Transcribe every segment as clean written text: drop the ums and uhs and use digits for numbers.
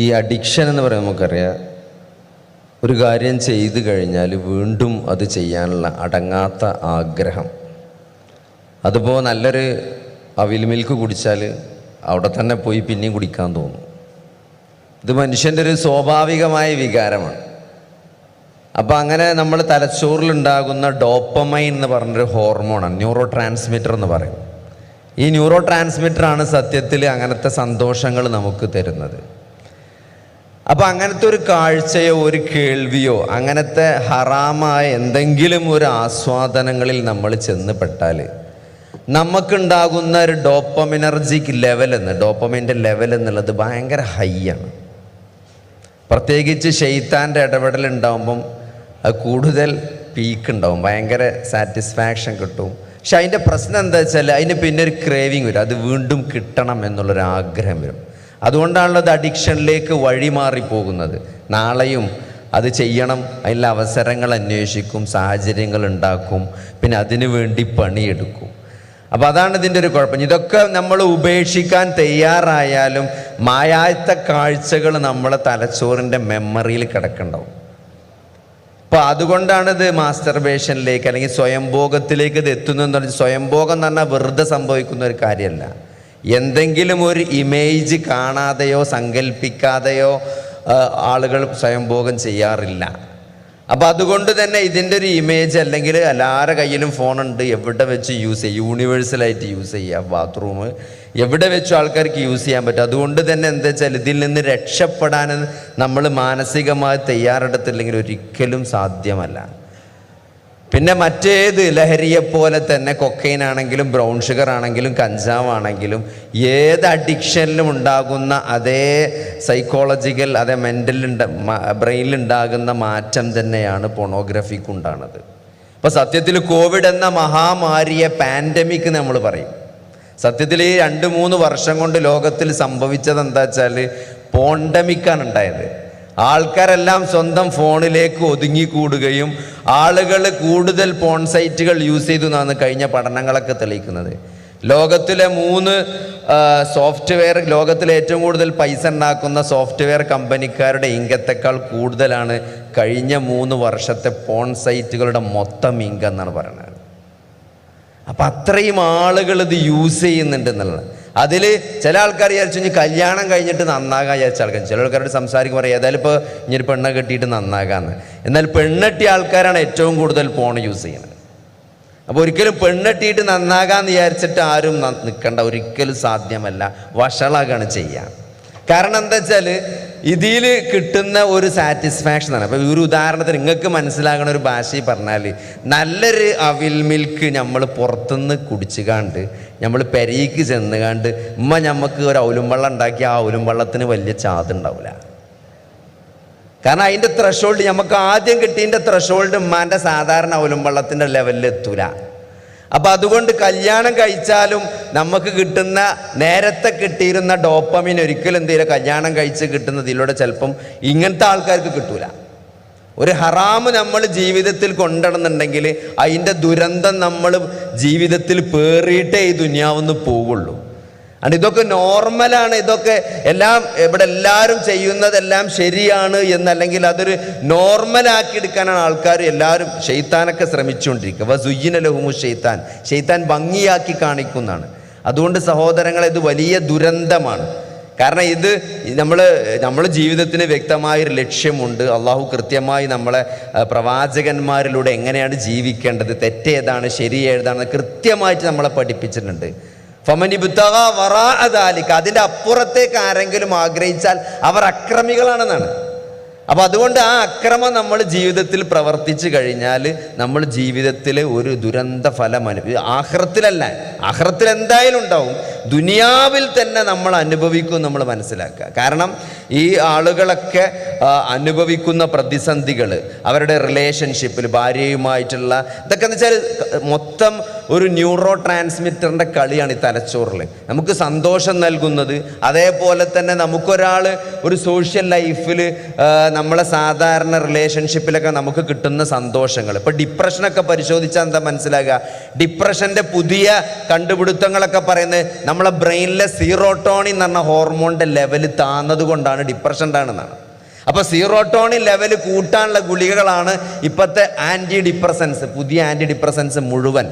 ഈ അഡിക്ഷൻ എന്ന് പറയുമ്പോൾ നമുക്കറിയാം, ഒരു കാര്യം ചെയ്തു കഴിഞ്ഞാൽ വീണ്ടും അത് ചെയ്യാനുള്ള അടങ്ങാത്ത ആഗ്രഹം. അതിപ്പോൾ നല്ലൊരു അവിൽ മിൽക്ക് കുടിച്ചാൽ അവിടെ തന്നെ പോയി പിന്നെയും കുടിക്കാൻ തോന്നും. ഇത് മനുഷ്യൻ്റെ ഒരു സ്വാഭാവികമായ വികാരമാണ്. അപ്പോൾ അങ്ങനെ നമ്മൾ തലച്ചോറിലുണ്ടാകുന്ന ഡോപ്പമൈൻ എന്ന് പറഞ്ഞൊരു ഹോർമോണാണ്, ന്യൂറോ ട്രാൻസ്മിറ്റർ എന്ന് പറയും. ഈ ന്യൂറോ ട്രാൻസ്മിറ്ററാണ് സത്യത്തിൽ അങ്ങനത്തെ സന്തോഷങ്ങൾ നമുക്ക് തരുന്നത്. അപ്പോൾ അങ്ങനത്തെ ഒരു കാഴ്ചയോ ഒരു കേൾവിയോ അങ്ങനത്തെ ഹറാമായ എന്തെങ്കിലും ഒരു ആസ്വാദനങ്ങളിൽ നമ്മൾ ചെന്നപ്പെട്ടാൽ നമുക്കുണ്ടാകുന്ന ഒരു ഡോപ്പമിനർജിക് ലെവൽ ഡോപ്പമിൻ്റെ ലെവൽ എന്നുള്ളത് ഭയങ്കര ഹൈ ആണ്. പ്രത്യേകിച്ച് ശൈത്താൻ്റെ ഇടപെടൽ ഉണ്ടാകുമ്പം അത് കൂടുതൽ പീക്ക് ഉണ്ടാവും, ഭയങ്കര സാറ്റിസ്ഫാക്ഷൻ കിട്ടും. പക്ഷെ അതിൻ്റെ പ്രശ്നം എന്താ വെച്ചാൽ അതിന് പിന്നെ ഒരു ക്രേവിങ് വരും, അത് വീണ്ടും കിട്ടണം എന്നുള്ളൊരാഗ്രഹം വരും. അതുകൊണ്ടാണല്ലോ അത് അഡിക്ഷനിലേക്ക് വഴിമാറിപ്പോകുന്നത്. നാളെയും അത് ചെയ്യണം, അതിൻ്റെ അവസരങ്ങൾ അന്വേഷിക്കും, സാഹചര്യങ്ങൾ ഉണ്ടാക്കും, പിന്നെ അതിനു വേണ്ടി പണിയെടുക്കും. അപ്പോൾ അതാണ് ഇതിൻ്റെ ഒരു കുഴപ്പം. ഇതൊക്കെ നമ്മൾ ഉപേക്ഷിക്കാൻ തയ്യാറായാലും മായാത്ത കാഴ്ചകൾ നമ്മളെ തലച്ചോറിൻ്റെ മെമ്മറിയിൽ കിടക്കുന്നുണ്ടാവും. അപ്പോൾ അതുകൊണ്ടാണിത് മാസ്റ്റർബേഷനിലേക്ക് അല്ലെങ്കിൽ സ്വയംഭോഗത്തിലേക്ക് ഇത് എത്തുന്നതെന്ന് പറഞ്ഞാൽ, സ്വയംഭോഗം എന്ന് പറഞ്ഞാൽ വെറുതെ സംഭവിക്കുന്ന ഒരു കാര്യമല്ല. എന്തെങ്കിലും ഒരു ഇമേജ് കാണാതെയോ സങ്കല്പിക്കാതെയോ ആളുകൾ സ്വയംഭോഗം ചെയ്യാറില്ല. അപ്പോൾ അതുകൊണ്ട് തന്നെ ഇതിൻ്റെ ഒരു ഇമേജ്, അല്ലെങ്കിൽ എല്ലാവരുടെ കയ്യിലും ഫോണുണ്ട്, എവിടെ വെച്ച് യൂസ് ചെയ്യുക, യൂണിവേഴ്സലായിട്ട് യൂസ് ചെയ്യുക, ബാത്റൂം എവിടെ വെച്ചും ആൾക്കാർക്ക് യൂസ് ചെയ്യാൻ പറ്റും. അതുകൊണ്ട് തന്നെ എന്താ വെച്ചാൽ ഇതിൽ നിന്ന് രക്ഷപ്പെടാൻ നമ്മൾ മാനസികമായി തയ്യാറെടുത്തില്ലെങ്കിൽ ഒരിക്കലും സാധ്യമല്ല. പിന്നെ മറ്റേത് ലഹരിയെപ്പോലെ തന്നെ കൊക്കൈൻ ആണെങ്കിലും ബ്രൗൺ ഷുഗർ ആണെങ്കിലും കഞ്ചാവാണെങ്കിലും ഏത് അഡിക്ഷനിലും ഉണ്ടാകുന്ന അതേ സൈക്കോളജിക്കൽ, അതേ ബ്രെയിനിലുണ്ടാകുന്ന മാറ്റം തന്നെയാണ് പോണോഗ്രഫിക്കുണ്ടാകുന്നത്. അപ്പോൾ സത്യത്തിൽ കോവിഡ് എന്ന മഹാമാരിയെ പാൻഡമിക് നമ്മൾ പറയും. സത്യത്തിൽ ഈ 2-3 വർഷം കൊണ്ട് ലോകത്തിൽ സംഭവിച്ചത് എന്താ വെച്ചാൽ പോണ്ടമിക്കാണ് ഉണ്ടായത്. ആൾക്കാരെല്ലാം സ്വന്തം ഫോണിലേക്ക് ഒതുങ്ങിക്കൂടുകയും ആളുകൾ കൂടുതൽ പോൺ സൈറ്റുകൾ യൂസ് ചെയ്തു എന്നാണ് കഴിഞ്ഞ പഠനങ്ങളൊക്കെ തെളിയിക്കുന്നത്. ലോകത്തിലെ 3 സോഫ്റ്റ്വെയർ, ലോകത്തിലെ ഏറ്റവും കൂടുതൽ പൈസ ഉണ്ടാക്കുന്ന സോഫ്റ്റ്വെയർ കമ്പനിക്കാരുടെ ഇൻകത്തേക്കാൾ കൂടുതലാണ് കഴിഞ്ഞ 3 വർഷത്തെ പോൺ സൈറ്റുകളുടെ മൊത്തം ഇൻകം എന്നാണ് പറയുന്നത്. അപ്പം അത്രയും ആളുകൾ ഇത് യൂസ് ചെയ്യുന്നുണ്ട് എന്നുള്ളത്. അതിൽ ചില ആൾക്കാർ വിചാരിച്ചു ഇനി കല്യാണം കഴിഞ്ഞിട്ട് നന്നാകാൻ വിചാരിച്ച ആൾക്കാർ, ചില ആൾക്കാരോട് സംസാരിക്കും പറയും ഏതായാലും ഇപ്പോൾ ഇനി ഒരു പെണ്ണെ കെട്ടിയിട്ട് നന്നാകാമെന്ന്. എന്നാൽ പെണ്ണെട്ടിയ ആൾക്കാരാണ് ഏറ്റവും കൂടുതൽ ഫോൺ യൂസ് ചെയ്യുന്നത്. അപ്പോൾ ഒരിക്കലും പെണ്ണെട്ടിയിട്ട് നന്നാകാമെന്ന് വിചാരിച്ചിട്ട് ആരും നിൽക്കണ്ട, ഒരിക്കലും സാധ്യമല്ല, വഷളാകാണ് ചെയ്യുക. കാരണം എന്താ വെച്ചാൽ ഇതിൽ കിട്ടുന്ന ഒരു സാറ്റിസ്ഫാക്ഷനാണ്. അപ്പോൾ ഒരു ഉദാഹരണത്തിന് നിങ്ങൾക്ക് മനസ്സിലാകുന്ന ഒരു ഭാഷയിൽ പറഞ്ഞാൽ, നല്ലൊരു അവിൽ മിൽക്ക് നമ്മൾ പുറത്തുനിന്ന് കുടിച്ചുകാണ്ട് നമ്മൾ പെരയ്ക്ക് ചെന്നുകാണ്ട് നമുക്ക് ഒരു ഔലും വെള്ളം ഉണ്ടാക്കി ആ ഔലും വെള്ളത്തിന് വലിയ ചാതുണ്ടാവില്ല. കാരണം അതിൻ്റെ ത്രഷോൾഡ്, നമുക്ക് ആദ്യം കിട്ടിയതിൻ്റെ ത്രഷോൾഡ് ഉമ്മാൻ്റെ സാധാരണ ഔലും വെള്ളത്തിൻ്റെ ലെവലിൽ എത്തൂല. അപ്പം അതുകൊണ്ട് കല്യാണം കഴിച്ചാലും നമുക്ക് കിട്ടുന്ന നേരത്തെ കിട്ടിയിരുന്ന ഡോപ്പമിൻ ഒരിക്കലും എന്തെങ്കിലും കല്യാണം കഴിച്ച് കിട്ടുന്നതിലൂടെ ചിലപ്പം ഇങ്ങനത്തെ ആൾക്കാർക്ക് കിട്ടൂല. ഒരു ഹറാമ് നമ്മൾ ജീവിതത്തിൽ കൊണ്ടുവരുന്നുണ്ടെങ്കിൽ അതിൻ്റെ ദുരന്തം നമ്മൾ ജീവിതത്തിൽ പേറിയിട്ടേ ഈ ദുനിയാവെന്ന് പോവുള്ളൂ. അതുകൊണ്ട് ഇതൊക്കെ നോർമലാണ്, ഇതൊക്കെ എല്ലാം ഇവിടെ എല്ലാവരും ചെയ്യുന്നതെല്ലാം ശരിയാണ് എന്നല്ലെങ്കിൽ അതൊരു നോർമലാക്കി എടുക്കാനാണ് ആൾക്കാർ എല്ലാവരും ഷെയ്ത്താനൊക്കെ ശ്രമിച്ചുകൊണ്ടിരിക്കുക. വസുയ്യിന ലഹുമു ഷെയ്ത്താൻ, ഷെയ്ത്താൻ ഭംഗിയാക്കി കാണിക്കുന്നതാണ്. അതുകൊണ്ട് സഹോദരങ്ങളെ, ഇത് വലിയ ദുരന്തമാണ്. കാരണം ഇത് നമ്മൾ ജീവിതത്തിന് വ്യക്തമായൊരു ലക്ഷ്യമുണ്ട്. അള്ളാഹു കൃത്യമായി നമ്മളെ പ്രവാചകന്മാരിലൂടെ എങ്ങനെയാണ് ജീവിക്കേണ്ടത്, തെറ്റേതാണ് ശരി ഏതാണെന്ന് കൃത്യമായിട്ട് നമ്മളെ പഠിപ്പിച്ചിട്ടുണ്ട്. ഫമനിബ്തഗാ വറാഅ ദാലിക, അതിൻ്റെ അപ്പുറത്തേക്ക് ആരെങ്കിലും ആഗ്രഹിച്ചാൽ അവർ അക്രമികളാണെന്നാണ്. അപ്പം അതുകൊണ്ട് ആ അക്രമം നമ്മൾ ജീവിതത്തിൽ പ്രവർത്തിച്ചു കഴിഞ്ഞാൽ നമ്മൾ ജീവിതത്തിൽ ഒരു ദുരന്ത ഫലം ആഖിറത്തിലല്ല, ആഖിറത്തിൽ എന്തായാലും ഉണ്ടാവും, ദുനിയാവിൽ തന്നെ നമ്മൾ അനുഭവിക്കും നമ്മൾ മനസ്സിലാക്കുക. കാരണം ഈ ആളുകളൊക്കെ അനുഭവിക്കുന്ന പ്രതിസന്ധികൾ, അവരുടെ റിലേഷൻഷിപ്പിൽ ഭാര്യയുമായിട്ടുള്ള ഇതൊക്കെ എന്ന് വെച്ചാൽ മൊത്തം ഒരു ന്യൂറോ ട്രാൻസ്മിറ്ററിൻ്റെ കളിയാണ് ഈ തലച്ചോറിൽ. നമുക്ക് സന്തോഷം നൽകുന്നത്, അതേപോലെ തന്നെ നമുക്കൊരാൾ ഒരു സോഷ്യൽ ലൈഫിൽ നമ്മളെ സാധാരണ റിലേഷൻഷിപ്പിലൊക്കെ നമുക്ക് കിട്ടുന്ന സന്തോഷങ്ങൾ. ഇപ്പോൾ ഡിപ്രഷനൊക്കെ പരിശോധിച്ചാൽ എന്താ മനസ്സിലാകുക, ഡിപ്രഷൻ്റെ പുതിയ കണ്ടുപിടുത്തങ്ങളൊക്കെ പറയുന്നത് നമ്മളെ ബ്രെയിനിലെ സീറോട്ടോണിൻ എന്ന് പറഞ്ഞ ഹോർമോണിൻ്റെ ലെവൽ താന്നത് കൊണ്ടാണ് ഡിപ്രഷൻ ഉണ്ടാകുന്നതാണ്. അപ്പോൾ സീറോട്ടോണിൻ ലെവൽ കൂട്ടാനുള്ള ഗുളികകളാണ് ഇപ്പോഴത്തെ ആൻറ്റി ഡിപ്രസൻസ്, പുതിയ ആൻറ്റി ഡിപ്രസൻസ് മുഴുവൻ.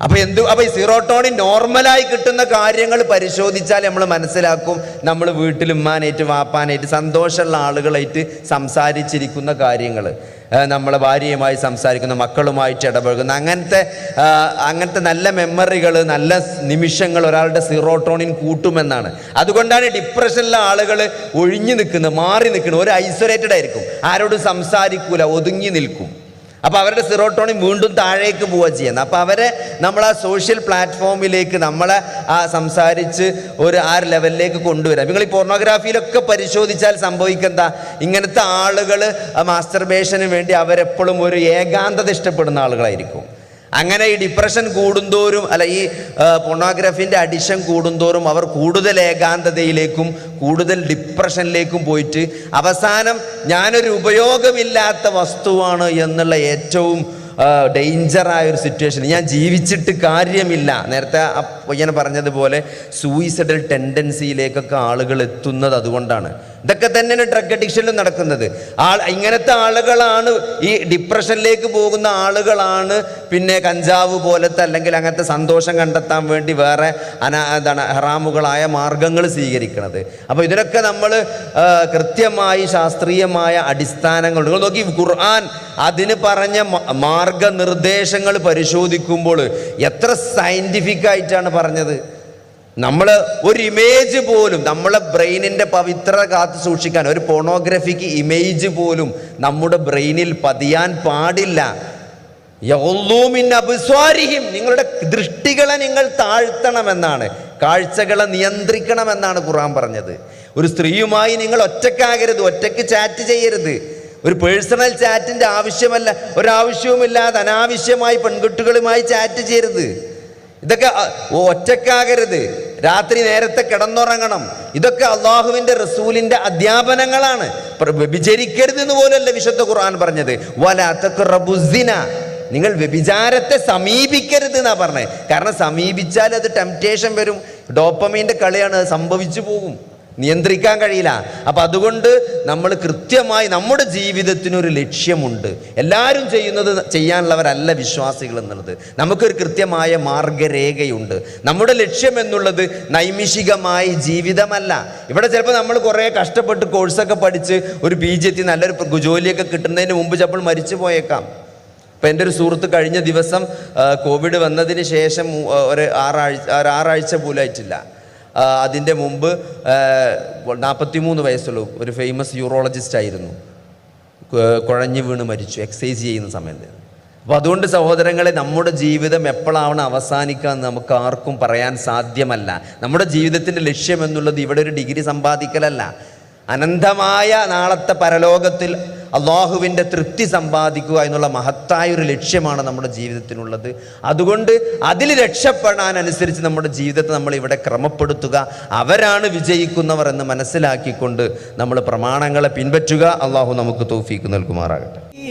അപ്പോൾ ഈ സീറോട്ടോണിൻ നോർമലായി കിട്ടുന്ന കാര്യങ്ങൾ പരിശോധിച്ചാൽ നമ്മൾ മനസ്സിലാക്കും, നമ്മൾ വീട്ടിൽ ഉമ്മാനായിട്ട് വാപ്പാനായിട്ട് സന്തോഷമുള്ള ആളുകളായിട്ട് സംസാരിച്ചിരിക്കുന്ന കാര്യങ്ങൾ, നമ്മളെ ഭാര്യയുമായി സംസാരിക്കുന്ന, മക്കളുമായിട്ട് ഇടപഴകുന്ന അങ്ങനത്തെ നല്ല മെമ്മറികൾ, നല്ല നിമിഷങ്ങൾ ഒരാളുടെ സീറോട്ടോണിൻ കൂട്ടുമെന്നാണ്. അതുകൊണ്ടാണ് ഡിപ്രഷനിലെ ആളുകൾ ഒഴിഞ്ഞു നിൽക്കുന്നത്, മാറി നിൽക്കുന്നത്, ഒരു ഐസൊലേറ്റഡ് ആയിരിക്കും, ആരോടും സംസാരിക്കൂല, ഒതുങ്ങി നിൽക്കും. അപ്പോൾ അവരുടെ സീറോട്ടോണിൻ വീണ്ടും താഴേക്ക് പോവുക ചെയ്യുന്നത്. അപ്പോൾ അവരെ നമ്മൾ ആ സോഷ്യൽ പ്ലാറ്റ്ഫോമിലേക്ക് നമ്മളെ സംസാരിച്ച് ആ ലെവലിലേക്ക് കൊണ്ടുവരാം. നിങ്ങൾ ഈ പോർണോഗ്രാഫിയിലൊക്കെ പരിശോധിച്ചാൽ സംഭവിക്കെന്താ, ഇങ്ങനത്തെ ആളുകൾ മാസ്റ്റർബേഷന് വേണ്ടി അവരെപ്പോഴും ഒരു ഏകാന്തത ഇഷ്ടപ്പെടുന്ന ആളുകളായിരിക്കും. അങ്ങനെ ഈ ഡിപ്രഷൻ കൂടുന്തോറും, ഈ പോർണോഗ്രാഫിൻ്റെ അഡിക്ഷൻ കൂടുന്തോറും അവർ കൂടുതൽ ഏകാന്തതയിലേക്കും കൂടുതൽ ഡിപ്രഷനിലേക്കും പോയിട്ട് അവസാനം ഞാനൊരു ഉപയോഗമില്ലാത്ത വസ്തുവാണ് എന്നുള്ള ഏറ്റവും ഡേഞ്ചറായ ഒരു സിറ്റുവേഷൻ, ഞാൻ ജീവിച്ചിട്ട് കാര്യമില്ല, നേരത്തെ ഇങ്ങനെ പറഞ്ഞതുപോലെ സൂയിസൈഡൽ ടെൻഡൻസിയിലേക്കൊക്കെ ആളുകൾ എത്തുന്നത് അതുകൊണ്ടാണ്. ഇതൊക്കെ തന്നെയാണ് ഡ്രഗ് അഡിക്ഷനിലും നടക്കുന്നത്. ഇങ്ങനത്തെ ആളുകളാണ്, ഈ ഡിപ്രഷനിലേക്ക് പോകുന്ന ആളുകളാണ് പിന്നെ കഞ്ചാവ് പോലത്തെ അല്ലെങ്കിൽ അങ്ങനത്തെ സന്തോഷം കണ്ടെത്താൻ വേണ്ടി വേറെ ഹറാമുകളായ മാർഗങ്ങൾ സ്വീകരിക്കുന്നത്. അപ്പോൾ ഇതിനൊക്കെ നമ്മൾ കൃത്യമായി ശാസ്ത്രീയമായ അടിസ്ഥാനങ്ങൾ, നിങ്ങൾ നോക്കി ഖുർആൻ അതിന് പറഞ്ഞ മാർഗനിർദ്ദേശങ്ങൾ പരിശോധിക്കുമ്പോൾ എത്ര സയൻറ്റിഫിക് ആയിട്ടാണ് പറഞ്ഞത്. നമ്മൾ ഒരു ഇമേജ് പോലും, നമ്മളെ ബ്രെയിനിൻ്റെ പവിത്രത കാത്തു സൂക്ഷിക്കാൻ ഒരു പോർണോഗ്രഫിക്ക് ഇമേജ് പോലും നമ്മുടെ ബ്രെയിനിൽ പതിയാൻ പാടില്ല. നിങ്ങളുടെ ദൃഷ്ടികളെ നിങ്ങൾ താഴ്ത്തണമെന്നാണ്, കാഴ്ചകളെ നിയന്ത്രിക്കണമെന്നാണ് ഖുർആൻ പറഞ്ഞത്. ഒരു സ്ത്രീയുമായി നിങ്ങൾ ഒറ്റക്കാകരുത്, ഒറ്റയ്ക്ക് ചാറ്റ് ചെയ്യരുത്. ഒരു പേഴ്സണൽ ചാറ്റിൻ്റെ ആവശ്യമല്ല, ഒരാവശ്യവുമില്ലാതെ അനാവശ്യമായി പെൺകുട്ടികളുമായി ചാറ്റ് ചെയ്യരുത്. ഇതൊക്കെ ഒറ്റക്കാകരുത്, രാത്രി നേരത്തെ കിടന്നുറങ്ങണം. ഇതൊക്കെ അള്ളാഹുവിൻ്റെ റസൂലിൻ്റെ അധ്യാപനങ്ങളാണ്. വ്യഭിചരിക്കരുത് എന്ന് പോലല്ല വിശുദ്ധ ഖുർആൻ പറഞ്ഞത്. വലാ തഖ്റബുസ്സിന, നിങ്ങൾ വ്യഭിചാരത്തെ സമീപിക്കരുത് എന്നാ പറഞ്ഞത്. കാരണം സമീപിച്ചാൽ അത് ടെംപ്റ്റേഷൻ വരും, ഡോപ്പമീൻ്റെ കളിയാണ്, അത് സംഭവിച്ചു പോകും, നിയന്ത്രിക്കാൻ കഴിയില്ല. അപ്പം അതുകൊണ്ട് നമ്മൾ കൃത്യമായി നമ്മുടെ ജീവിതത്തിനൊരു ലക്ഷ്യമുണ്ട്. എല്ലാവരും ചെയ്യാനുള്ളവരല്ല വിശ്വാസികൾ എന്നുള്ളത്. നമുക്കൊരു കൃത്യമായ മാർഗരേഖയുണ്ട്. നമ്മുടെ ലക്ഷ്യം എന്നുള്ളത് നൈമിഷികമായ ജീവിതമല്ല. ഇവിടെ ചിലപ്പോൾ നമ്മൾ കുറേ കഷ്ടപ്പെട്ട് കോഴ്സൊക്കെ പഠിച്ച് ഒരു PG എത്തി നല്ലൊരു ജോലിയൊക്കെ കിട്ടുന്നതിന് മുമ്പ് ചിലപ്പോൾ മരിച്ചു പോയേക്കാം. ഇപ്പം എൻ്റെ ഒരു സുഹൃത്ത് കഴിഞ്ഞ ദിവസം കോവിഡ് വന്നതിന് ശേഷം ഒരു ആറാഴ്ച പോലായിട്ടില്ല, അതിൻ്റെ മുമ്പ് 43 വയസ്സുള്ളൂ, ഒരു ഫേമസ് യൂറോളജിസ്റ്റ് ആയിരുന്നു, കുഴഞ്ഞു വീണ് മരിച്ചു എക്സസൈസ് ചെയ്യുന്ന സമയത്ത്. അപ്പോൾ അതുകൊണ്ട് സഹോദരങ്ങളെ, നമ്മുടെ ജീവിതം എപ്പോഴാണ് അവസാനിക്കുക എന്ന് നമുക്ക് ആർക്കും പറയാൻ സാധ്യമല്ല. നമ്മുടെ ജീവിതത്തിൻ്റെ ലക്ഷ്യം എന്നുള്ളത് ഇവിടെ ഒരു ഡിഗ്രി സമ്പാദിക്കലല്ല, അനന്തമായ നാളത്തെ പരലോകത്തിൽ അള്ളാഹുവിൻ്റെ തൃപ്തി സമ്പാദിക്കുക എന്നുള്ള മഹത്തായൊരു ലക്ഷ്യമാണ് നമ്മുടെ ജീവിതത്തിനുള്ളത്. അതുകൊണ്ട് അതിൽ രക്ഷപ്പെടാനനുസരിച്ച് നമ്മുടെ ജീവിതത്തെ നമ്മൾ ഇവിടെ ക്രമപ്പെടുത്തുക. അവരാണ് വിജയിക്കുന്നവർ എന്ന് മനസ്സിലാക്കിക്കൊണ്ട് നമ്മൾ പ്രമാണങ്ങളെ പിൻപറ്റുക. അള്ളാഹു നമുക്ക് തൗഫീക്ക് നൽകുമാറാകട്ടെ.